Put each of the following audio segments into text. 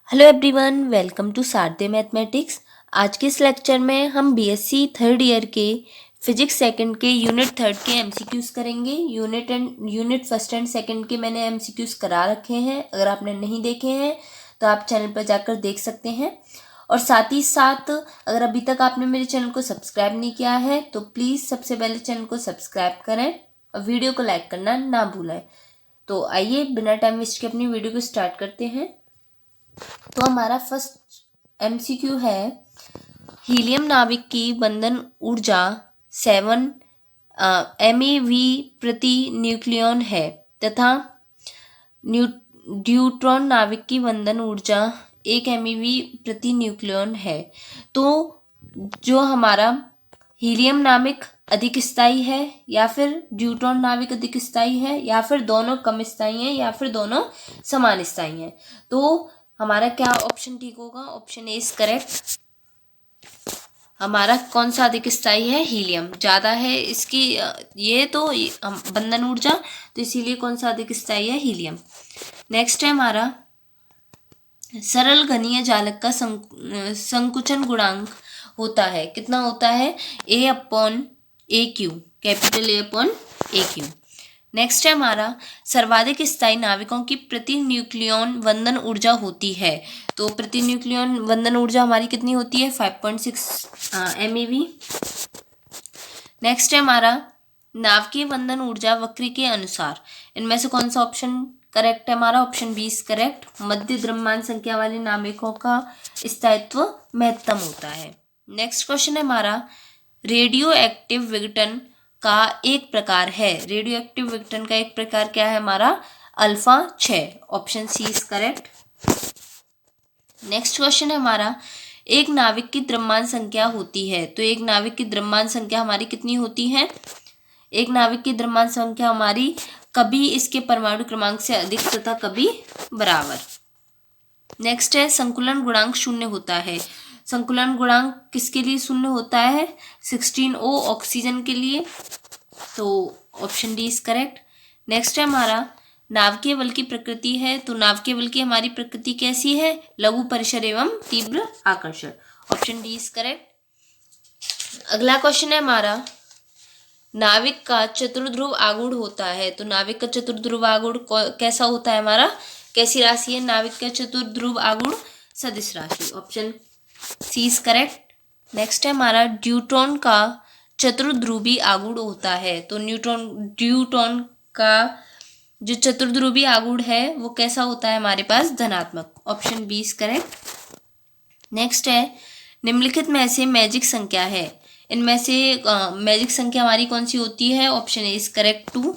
Hello everyone, welcome to Sarde mathematics. आज के इस लेक्चर में हम बीएससी थर्ड ईयर के फिजिक्स सेकंड के यूनिट थर्ड के एमसीक्यूज करेंगे। यूनिट फर्स्ट एंड सेकंड के मैंने एमसीक्यूज करा रखे हैं। अगर आपने नहीं देखे हैं तो आप चैनल पर जाकर देख सकते हैं। और साथ ही साथ अगर अभी तक आपने मेरे चैनल को सब्सक्राइब नहीं किया है तो प्लीज़ सबसे पहले चैनल को सब्सक्राइब करें और वीडियो को लाइक करना ना भूलें। तो आइए बिना टाइम वेस्ट के अपनी वीडियो को स्टार्ट करते हैं। तो हमारा फर्स्ट एमसीक्यू है, हीलियम नाविक की बंधन ऊर्जा 7 MeV प्रति न्यूक्लियन है तथा ड्यूट्रॉन नाविक की बंधन ऊर्जा 1 MeV प्रति न्यूक्लियन है। तो जो हमारा हीलियम नाविक अधिक स्थायी है या फिर ड्यूट्रॉन नाविक अधिक स्थायी है या फिर दोनों कम स्थायी हैं या फिर दोनों समान स्थायी हैं, तो हमारा क्या ऑप्शन ठीक होगा? Option A is correct. हमारा कौन सा अधिक स्थायी है? हीलियम ज़्यादा है इसकी ये तो बंधन ऊर्जा, तो इसीलिए कौन सा अधिक स्थायी है? हीलियम। नेक्स्ट है हमारा, सरल घनीय जालक का संकुचन गुणांक होता है, कितना होता है? A/AQ, capital A/AQ। नेक्स्ट है हमारा, सर्वाधिक स्थायी नाविकों की प्रति न्यूक्लियन वंदन ऊर्जा होती है, तो प्रति न्यूक्लियन वंदन ऊर्जा हमारी कितनी होती है? 5.6 MeV। नेक्स्ट है हमारा, नाभिकीय वंदन ऊर्जा वक्र के अनुसार इनमें से कौन सा ऑप्शन करेक्ट है? हमारा ऑप्शन बी इज करेक्ट। मध्य द्रव्यमान संख्या वाले नाविकों का स्थायित्व महत्तम होता है। नेक्स्ट क्वेश्चन है हमारा, रेडियो एक्टिव विघटन का एक प्रकार है, रेडियो एक्टिव विघटन का एक प्रकार क्या है? हमारा alpha 6, option C is correct. Next question है हमारा, एक नाविक की द्रव्यमान संख्या होती है, तो एक नाविक की द्रव्यमान संख्या हमारी कितनी होती है? एक नाविक की द्रव्यमान संख्या हमारी कभी इसके परमाणु क्रमांक से अधिक तथा कभी बराबर। नेक्स्ट है, संकुलन गुणांक शून्य होता है, संकुलन गुणांक किसके लिए शून्य होता है? 16O ऑक्सीजन के लिए, तो option D is correct. Next है हमारा, नाभिकीय बल की प्रकृति है, तो नाभिकीय बल की हमारी प्रकृति कैसी है? लघु परिसर एवं तीव्र आकर्षण, ऑप्शन डी इज करेक्ट। अगला क्वेश्चन है हमारा, नाविक का चतुर्ध्रुव आघूर्ण होता है, तो नाविक का चतुर्ध्रुव आघूर्ण कैसा होता है? हमारा कैसी राशि है नाविक का चतुर्ध्रुव आघूर्ण? सदिश राशि, option C is correct. Next है हमारा, ड्यूट्रॉन का चतुर्ध्रुवी आघूर्ण होता है, तो ड्यूट्रॉन का जो चतुर्ध्रुवी आघूर्ण है वो कैसा होता है? हमारे पास धनात्मक, option B is correct. Next है, निम्नलिखित में से मैजिक संख्या है, इनमें से मैजिक संख्या हमारी कौन सी होती है? Option A is correct 2।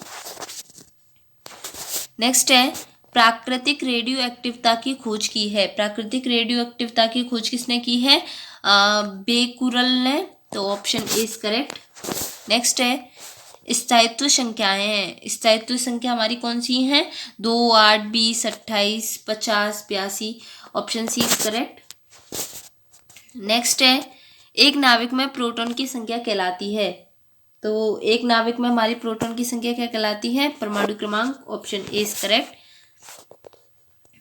Next है, प्राकृतिक रेडियो एक्टिवता की खोज की है, प्राकृतिक रेडियो एक्टिवता की खोज किसने की है? बेकुरल ने, तो option A is correct. Next है, स्थायित्व संख्याएं हैं, स्थायित्व संख्या हमारी कौन सी हैं? 2, 8, 20, 28, 50, 82, option C is correct. Next है, एक नाविक में प्रोटॉन की संख्या कहलाती है, तो एक नाविक में हमारी प्रोटॉन की संख्या क्या कहलाती है? परमाणु क्रमांक, option A is correct.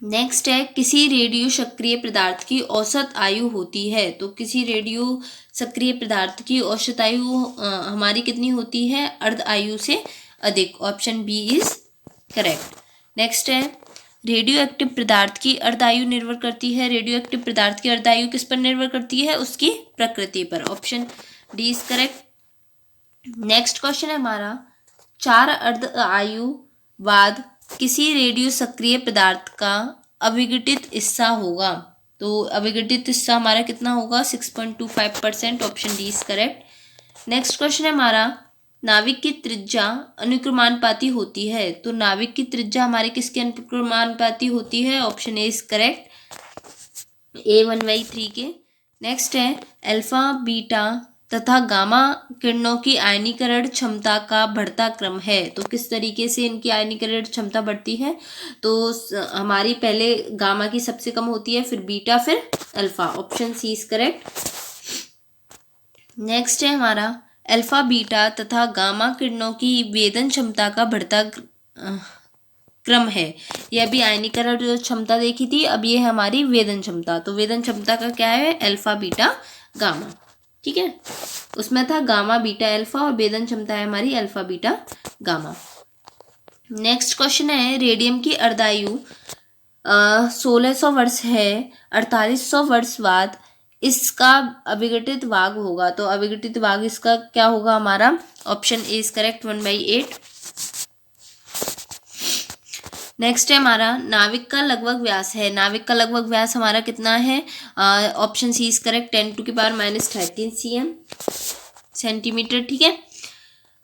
Next है, किसी रेडियो सक्रिय पदार्थ की औसत आयु होती है, तो किसी रेडियो सक्रिय पदार्थ की औसत आयु हमारी कितनी होती है? अर्ध आयु से अधिक, option B is correct. Next है, रेडियो एक्टिव पदार्थ की अर्ध आयु निर्भर करती है, रेडियो एक्टिव पदार्थ की अर्ध आयु किस पर निर्भर करती है? उसकी प्रकृति पर, option D is correct. Next question है हमारा, 4 अर्ध आयु बाद किसी रेडियो सक्रिय पदार्थ का अविघटित हिस्सा होगा, तो अविघटित हिस्सा हमारा कितना होगा? 6.25%, option D is correct. Next question है हमारा, नाविक की त्रिज्या अनुक्रमानुपाती होती है, तो नाविक की त्रिज्या हमारे किसके अनुक्रमानुपाती होती है? Option A is correct, A1/3 के। नेक्स्ट है, अल्फा बीटा तथा गामा किरणों की आयनीकरण क्षमता का बढ़ता क्रम है, तो किस तरीके से इनकी आयनीकरण क्षमता बढ़ती है? तो हमारी पहले गामा की सबसे कम होती है, फिर बीटा, फिर alpha, option C is correct. Next है हमारा, अल्फा बीटा तथा गामा किरणों की वेदन क्षमता का बढ़ता क्रम है। ये अभी आयनीकरण जो क्षमता देखी थी, अब ये है हमारी वेदन क्षमता। तो वेदन क्षमता का क्या है, अल्फा बीटा गामा। ठीक है, उसमें था गामा बीटा अल्फा और वेदन क्षमता है हमारी alpha beta gamma. Next question है, रेडियम की अर्धायु 1600 वर्ष है, 4800 वर्ष बाद इसका अविघटित भाग होगा। तो अविघटित भाग इसका क्या होगा हमारा, option A is correct, 1/8। Next है हमारा नाविक का लगभग व्यास है। नाविक का लगभग व्यास हमारा कितना है, option C is correct, 10⁻13 cm centimetre. ठीक है,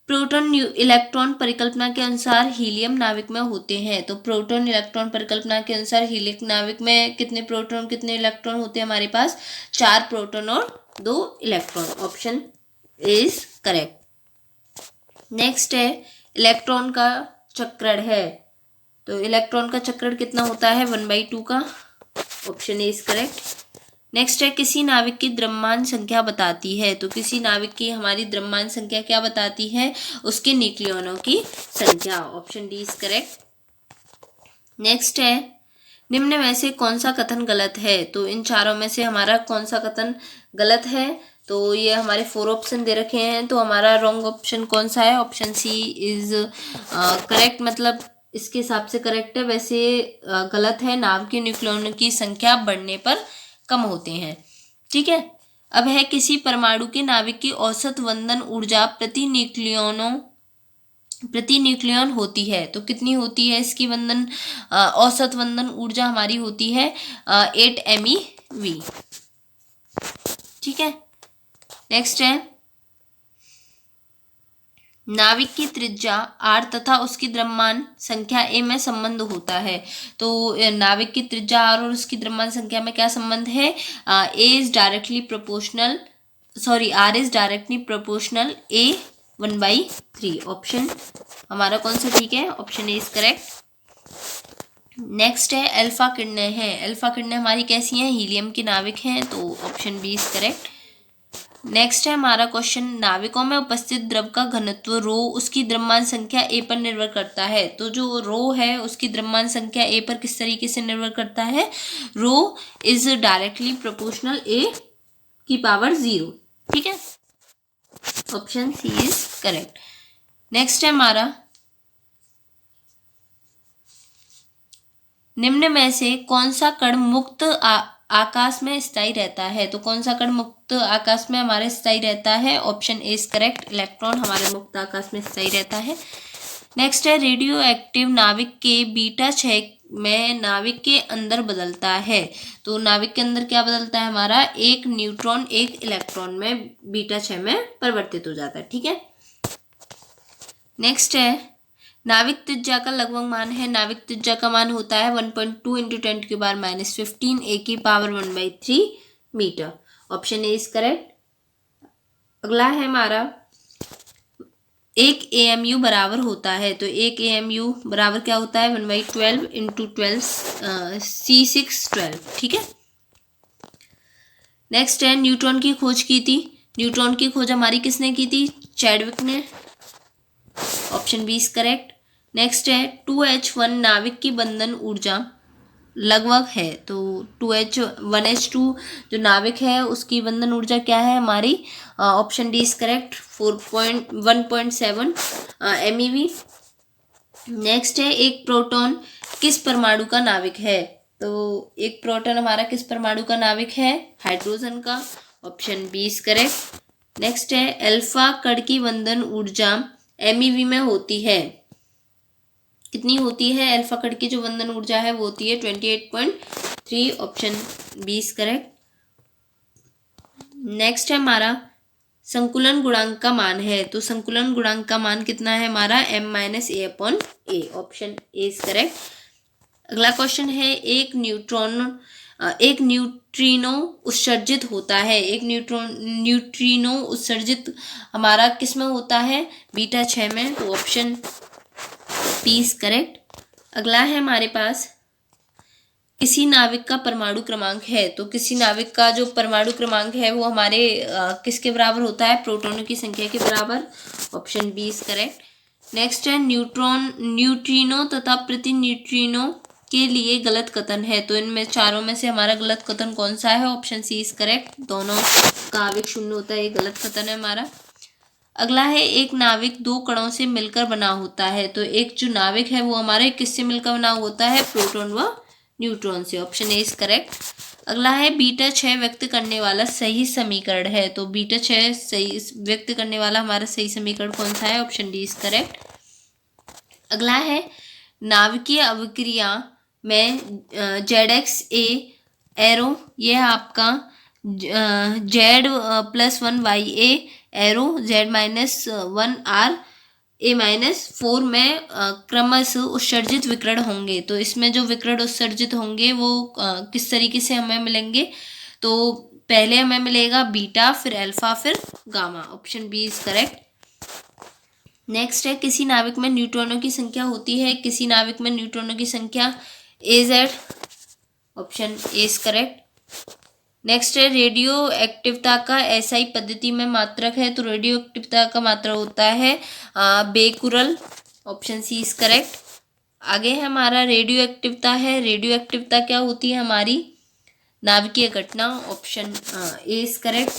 प्रोटॉन इलेक्ट्रॉन परिकल्पना के अनुसार हीलियम नाविक में होते हैं। तो प्रोटॉन इलेक्ट्रॉन परिकल्पना के अनुसार हीलियम नाविक में कितने प्रोटॉन कितने इलेक्ट्रॉन होते हैं हमारे पास, 4 प्रोटॉन और 2 electron, option is correct. Next है इलेक्ट्रॉन का चक्रण है। तो इलेक्ट्रॉन का चक्रण कितना होता है, 1/2 का, option A is correct. Next है किसी नाविक की द्रव्यमान संख्या बताती है। तो किसी नाविक की हमारी द्रव्यमान संख्या क्या बताती है, उसके न्यूक्लियनों की संख्या, option D is correct. Next है निम्न में से कौन सा कथन गलत है। तो इन चारों में से हमारा कौन सा कथन गलत है, तो ये हमारे 4 ऑप्शन दे रखे हैं। तो हमारा रॉन्ग ऑप्शन कौन सा है, ऑप्शन सी इज करेक्ट, मतलब इसके हिसाब से करेक्ट है। वैसे गलत है, नाव के न्यूक्लियनों की संख्या बढ़ने पर कम होते हैं। ठीक है, अब है किसी परमाणु के नाविक की औसत वंदन ऊर्जा प्रति न्यूक्लियन होती है। तो कितनी होती है इसकी वंदन औसत वंदन ऊर्जा हमारी होती है 8 MeV। ठीक है, नेक्स्ट है नाविक की त्रिज्या r तथा उसकी द्रव्यमान संख्या a में संबंध होता है। तो नाविक की त्रिज्या r और उसकी द्रव्यमान संख्या में क्या संबंध है, r is directly proportional a 1/3, option हमारा कौन सा ठीक है, option A is correct. Next है अल्फा किरणें हैं। अल्फा किरणें हमारी कैसी हैं, हीलियम की नाविक हैं, तो option B is correct. Next है हमारा क्वेश्चन, नाविकों में उपस्थित द्रव का घनत्व रो उसकी द्रव्यमान संख्या ए पर निर्भर करता है। तो जो रो है उसकी द्रव्यमान संख्या ए पर किस तरीके से निर्भर करता है, rho is directly proportional A की पावर 0। ठीक है, option C is correct. Next है हमारा निम्न में से कौन सा कण मुक्त आकाश में स्थायी रहता है। तो कौन सा कण मुक्त आकाश में हमारे स्थायी रहता है, option A is correct, electron हमारे मुक्त आकाश में स्थायी रहता है। नेक्स्ट है रेडियो एक्टिव नाविक के बीटा 6 में नाविक के अंदर बदलता है। तो नाविक के अंदर क्या बदलता है हमारा, 1 न्यूट्रॉन 1 इलेक्ट्रॉन में बीटा 6 में परिवर्तित हो जाता है। ठीक है, नेक्स्ट है नाविक त्रिज्या का लगभग मान है। नाविक त्रिज्या का मान होता है 1.2 × 10⁻⁻15 a की power 1/3 metre, option A is correct. अगला है हमारा 1 AMU बराबर होता है। तो 1 AMU बराबर क्या होता है, 1/12 × 12 C612। ठीक है, नेक्स्ट है न्यूट्रॉन की खोज की थी। न्यूट्रॉन की खोज हमारी किसने की थी, चैडविक ने, option B is correct. Next है 2H1 नाविक की बंधन ऊर्जा लगभग है। तो 1H2 जो नाविक है उसकी बंधन ऊर्जा क्या है हमारी, option D is correct, 1.7 MeV। Next है एक प्रोटॉन किस परमाणु का नाविक है। तो एक प्रोटॉन हमारा किस परमाणु का नाविक है, हाइड्रोजन का, option B is correct. Next है अल्फा कण की बंधन ऊर्जा MeV में होती है, कितनी होती है, अल्फा कण की जो बंधन ऊर्जा है वो होती है 28.3, option B is correct. Next है हमारा संकुलन गुणांक का मान है। तो संकुलन गुणांक का मान कितना है हमारा, m-a/a, option A is correct. अगला क्वेश्चन है एक न्यूट्रिनो उत्सर्जित होता है। एक न्यूट्रिनो उत्सर्जित हमारा किस में होता है, बीटा 6 में, तो ऑप्शन बी इज करेक्ट। अगला है हमारे पास किसी नाविक का परमाणु क्रमांक है। तो किसी नाविक का जो परमाणु क्रमांक है वो हमारे किसके बराबर होता है, प्रोटॉनों की संख्या के बराबर, option B is correct. Next है न्यूट्रिनो तथा प्रति न्यूट्रिनो के लिए गलत कथन है। तो इनमें चारों में से हमारा गलत कथन कौन सा है? Option C is correct. दोनों का आवेग शून्य होता है, ये गलत कथन है हमारा। अगला है एक नाविक दो कणों से मिलकर बना होता है। तो एक जो नाविक है वो हमारे किससे मिलकर बना होता है? प्रोटॉन व न्यूट्रॉन से। Option A is correct. अगला है बीटा 6 व्यक्त करने वाला सही समीकरण है। तो बीटा 6 सही व्यक्त करने वाला हमारा सही समीकरण कौन सा है? Option D is correct. अगला है नाभिकीय अभिक्रिया में ZX एरो, ये है आपका Z+1YA एरो Z-1R A-4 में क्रमशः उत्सर्जित विकिरण होंगे। तो इसमें जो विकिरण उत्सर्जित होंगे वो किस तरीके से हमें मिलेंगे? तो पहले हमें मिलेगा बीटा, फिर अल्फा, फिर gamma. Option B is correct. Next है किसी नाविक में न्यूट्रॉनों की संख्या होती है। किसी नाविक में न्यूट्रॉनों की संख्या AZ। Option A is correct. Next है रेडियो एक्टिवता का SI पद्धति में मात्रक है। तो रेडियो एक्टिवता का मात्रक होता है becquerel. Option C is correct. आगे है हमारा रेडियो एक्टिवता है। रेडियो एक्टिवता क्या होती है? हमारी नाभिकीय घटना। Option A is correct.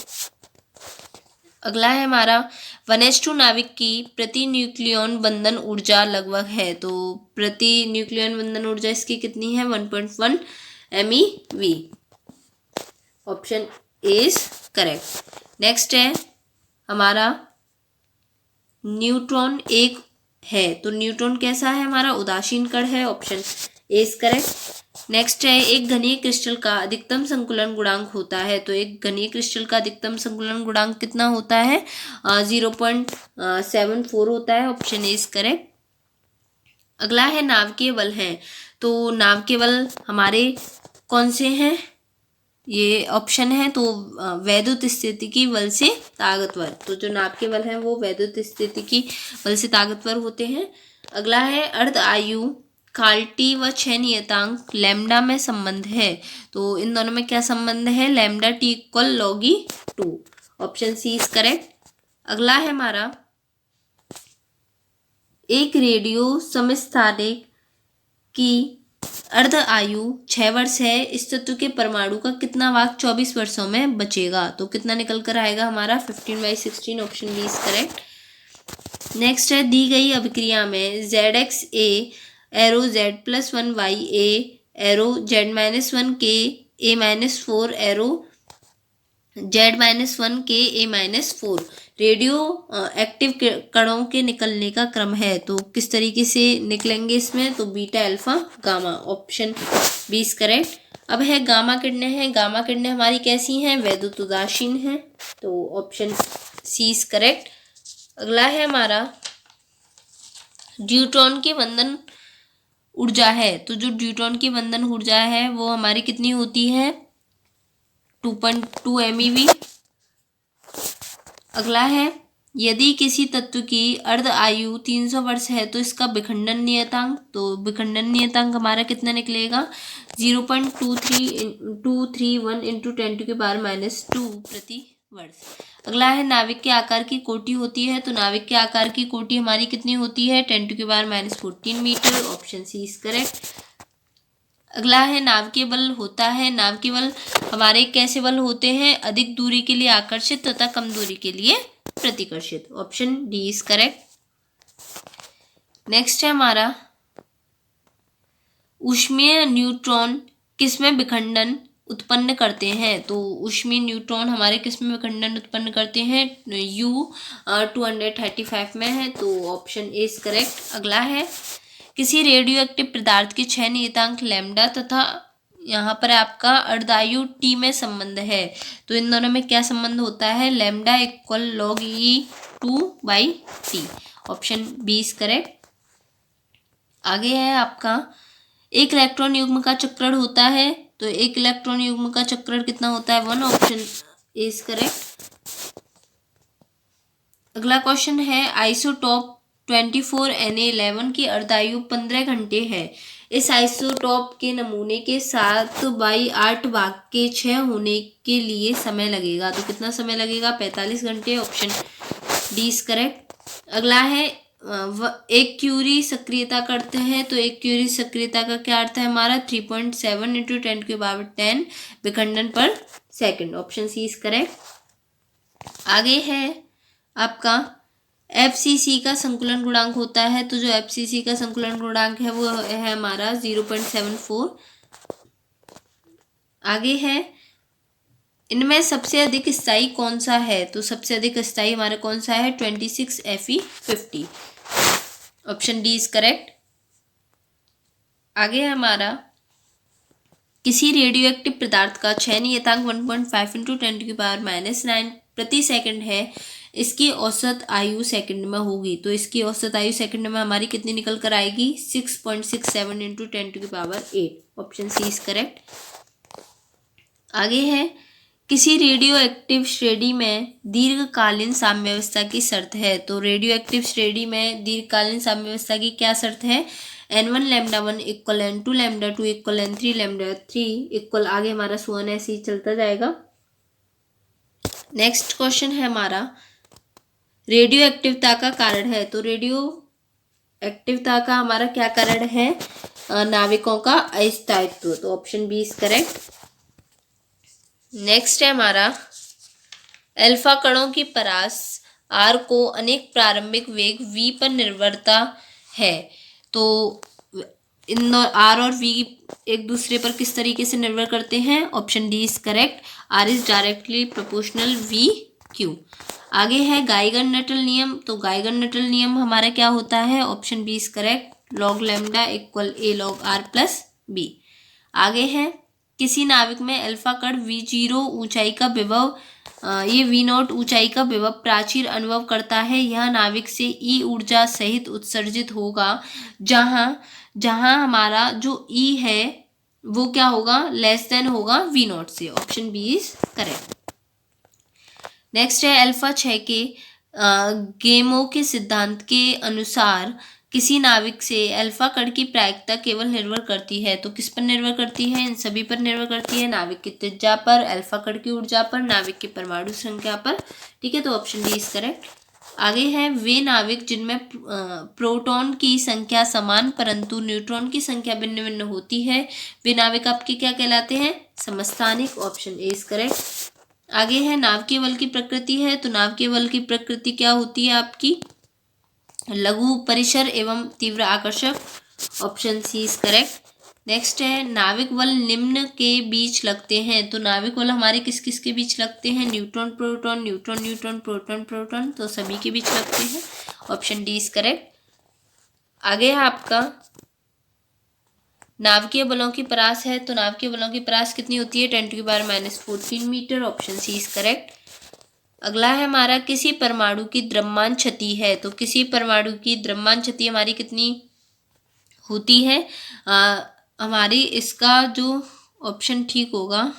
अगला है हमारा 1s2 नाविक की प्रति न्यूक्लियन बंधन ऊर्जा लगभग है। तो प्रति न्यूक्लियन बंधन ऊर्जा इसकी कितनी है? 1.1 MeV। Option A is correct. Next है हमारा न्यूट्रॉन एक है। तो न्यूट्रॉन कैसा है? हमारा उदासीन कण है। Option A is correct. Next है एक घनीय क्रिस्टल का अधिकतम संकुलन गुणांक होता है। तो एक घनीय क्रिस्टल का अधिकतम संकुलन गुणांक कितना होता है? 0.74 होता है। Option A is correct. अगला है नाभिकीय बल है। तो नाभिकीय बल हमारे कौन से हैं? ये ऑप्शन है। तो वैद्युत स्थितिकी बल से ताकतवर। तो जो नाभिकीय बल है वो वैद्युत स्थितिकी बल से ताकतवर होते हैं। अगला है अर्ध आयु काल्टी व 6 नियतांक लैम्डा में संबंध है। तो इन दोनों में क्या संबंध है? Lambda T = log2। Option C is correct. अगला है हमारा एक रेडियो समस्थानिक की अर्ध आयु 6 वर्ष है। इस तत्व के परमाणु का कितना भाग 24 वर्षों में बचेगा? तो कितना निकल कर आएगा हमारा? 15/16। Option B is correct. Next है दी गई अभिक्रिया में ZXA arrow Z+1YA arrow Z-1K A-4 arrow Z-1K A-4 radioactive कणों के निकलने का क्रम है। तो किस तरीके से निकलेंगे इसमें? तो beta, alpha, gamma. Option B is correct. अब है गामा किरणें हैं। गामा किरणें हमारी कैसी हैं? वैद्युत उदासीन हैं। तो ऑप्शन सी इज करेक्ट। अगला है हमारा ड्यूट्रॉन की बंधन ऊर्जा है। तो जो ड्यूट्रॉन की बंधन ऊर्जा है वो हमारी कितनी होती है? 2.2 MeV। अगला है यदि किसी तत्व की अर्ध आयु 300 वर्ष है तो इसका विखंडन नियतांक। तो विखंडन नियतांक हमारा कितना निकलेगा? 0.231 × 10⁻² प्रति वर्ष। अगला है नाविक के आकार की कोटि होती है। तो नाविक के आकार की कोटि हमारी कितनी होती है? 10⁻14 metre. Option C is correct. अगला है नाभिकीय बल होता है। नाभिकीय बल हमारे कैसे बल होते हैं? अधिक दूरी के लिए आकर्षित तथा कम दूरी के लिए प्रतिकर्षित। Option D is correct. Next है हमारा ऊष्मीय न्यूट्रॉन किसमें विखंडन उत्पन्न करते हैं? तो ऊष्मीय न्यूट्रॉन हमारे किसमें विखंडन उत्पन्न करते हैं? U-235 में है। तो ऑप्शन ए इज करेक्ट। अगला है किसी रेडियो एक्टिव पदार्थ के 6 नियतांक लैम्डा तथा यहाँ पर आपका अर्धायु T में संबंध है। तो इन दोनों में क्या संबंध होता है? Lambda = log(E)2/T। Option B is correct. आगे है आपका एक इलेक्ट्रॉन युग्म का चक्रण होता है। तो एक इलेक्ट्रॉन युग्म का चक्रण कितना होता है? 1। Option A is correct. अगला क्वेश्चन है आइसोटोप 24Na11 की अर्धायु 15 घंटे है। इस आइसोटोप के नमूने के 7/8 भाग के 6 होने के लिए समय लगेगा। तो कितना समय लगेगा? 45 घंटे। Option D is correct. अगला है एक क्यूरी सक्रियता करते हैं तो एक क्यूरी सक्रियता का क्या अर्थ है हमारा 3.7 इंटू 10⁻10 विखंडन पर second. Option C is correct. आगे है आपका FCC का संकुलन गुणांक होता है, तो जो FCC का संकुलन गुणांक है वो है हमारा 0.74। आगे है इनमें सबसे अधिक स्थायी कौन सा है, तो सबसे अधिक स्थायी हमारा कौन सा है 26Fe50। Option D is correct. आगे है हमारा किसी रेडियो एक्टिव पदार्थ का क्षय नियतांक 1.5 इंटू 10⁻⁹ प्रति सेकंड है, इसकी औसत आयु सेकंड में होगी, तो इसकी औसत आयु सेकंड में हमारी कितनी निकल कर आएगी 6.67 into 10⁸। Option C is correct. आगे है किसी रेडियो एक्टिव श्रेणी में दीर्घकालीन साम्यावस्था की शर्त है, तो रेडियो एक्टिव श्रेणी में दीर्घकालीन साम्यावस्था की क्या शर्त है n1 λ1 equal n2 λ2 equal n3 λ3 equal आगे हमारा सुवन ऐसे ही चलता जाएगा। नेक्स्ट क्वेश्चन है हमारा रेडियो एक्टिवता का कारण है, तो रेडियो एक्टिवता का हमारा क्या कारण है नाविकों का अस्थायित्व, तो option B is correct. Next है हमारा अल्फा कणों की परास आर को अनेक प्रारंभिक वेग v पर निर्भरता है, तो इन आर और v एक दूसरे पर किस तरीके से निर्भर करते हैं, option D is correct. R is directly proportional v q। आगे है गाइगन नटल नियम, तो गाइगन नटल नियम हमारा क्या होता है, option B is correct log lambda equal a log r plus b। आगे है किसी नाविक में अल्फा कण v0 ऊंचाई का विभव ये v0 ऊंचाई का विभव प्राचीर अनुभव करता है, यह नाविक से E ऊर्जा सहित उत्सर्जित होगा, जहां हमारा जो E है वो क्या होगा लेस देन होगा v0 से। Option B is correct. Next है अल्फा 6 के गेमो के सिद्धांत के अनुसार किसी नाविक से अल्फा कण की प्रायिकता केवल निर्भर करती है, तो किस पर निर्भर करती है, इन सभी पर निर्भर करती है, नाविक की त्रिज्या पर, अल्फा कण की ऊर्जा पर, नाविक की परमाणु संख्या पर। ठीक है, तो ऑप्शन डी इज करेक्ट। आगे है वे नाविक जिनमें प्रोटॉन की संख्या समान परंतु न्यूट्रॉन की संख्या भिन्न भिन्न होती है, वे नाविक आपके क्या कहलाते हैं समस्थानिक। Option A is correct. आगे है नाभिकीय बल की प्रकृति है, तो नाभिकीय बल की प्रकृति क्या होती है आपकी लघु परिसर एवं तीव्र आकर्षक। Option C is correct. Next है नाविक बल निम्न के बीच लगते हैं, तो नाविक बल हमारे किस किस के बीच लगते हैं neutron proton neutron neutron proton proton, तो सभी के बीच लगते हैं। Option D is correct. आगे है आपका नाभिकीय बलों की परास है, तो नाभिकीय बलों की परास कितनी होती है 10⁻⁻14 metre. Option C is correct. अगला है हमारा किसी परमाणु की द्रव्यमान क्षति है, तो किसी परमाणु की द्रव्यमान क्षति हमारी कितनी होती है हमारी इसका जो ऑप्शन ठीक होगा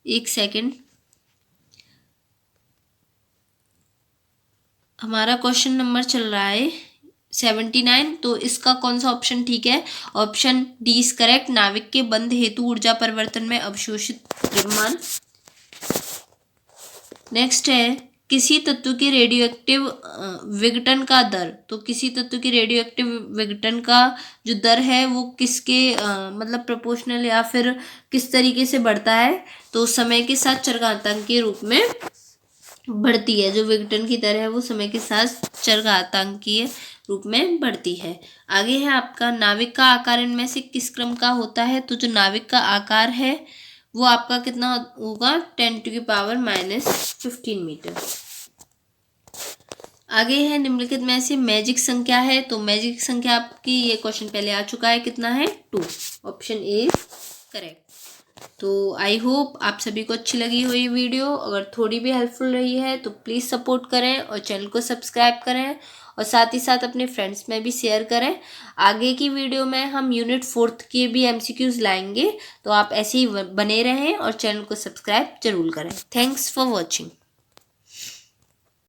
एक सेकंड, हमारा क्वेश्चन नंबर चल रहा है 79, तो इसका कौन सा ऑप्शन ठीक है, ऑप्शन डी इज करेक्ट। नाविक के बंध हेतु ऊर्जा परिवर्तन में अवशोषित द्रव्यमान। नेक्स्ट है किसी तत्व के रेडियो एक्टिव विघटन का दर, तो किसी तत्व के रेडियो एक्टिव विघटन का जो दर है वो किसके मतलब प्रोपोर्शनल या फिर किस तरीके से बढ़ता है, तो समय के साथ चरघातांक के रूप में बढ़ती है। जो विघटन की दर है वो समय के साथ चरघातांकीय रूप में बढ़ती है। आगे है आपका नाविक का आकार इनमें से किस क्रम का होता है, तो जो नाविक का आकार है वो आपका कितना होगा 10⁻⁻15 मीटर। आगे है निम्नलिखित में से मैजिक संख्या है, तो मैजिक संख्या आपकी ये क्वेश्चन पहले आ चुका है, कितना है 2। Option A is correct. तो आई होप आप सभी को अच्छी लगी हुई वीडियो, अगर थोड़ी भी हेल्पफुल रही है तो प्लीज़ सपोर्ट करें और चैनल को सब्सक्राइब करें और साथ ही साथ अपने फ्रेंड्स में भी शेयर करें। आगे की वीडियो में हम यूनिट 4 के भी MCQs लाएंगे, तो आप ऐसे ही बने रहें और चैनल को सब्सक्राइब जरूर करें। Thanks for watching.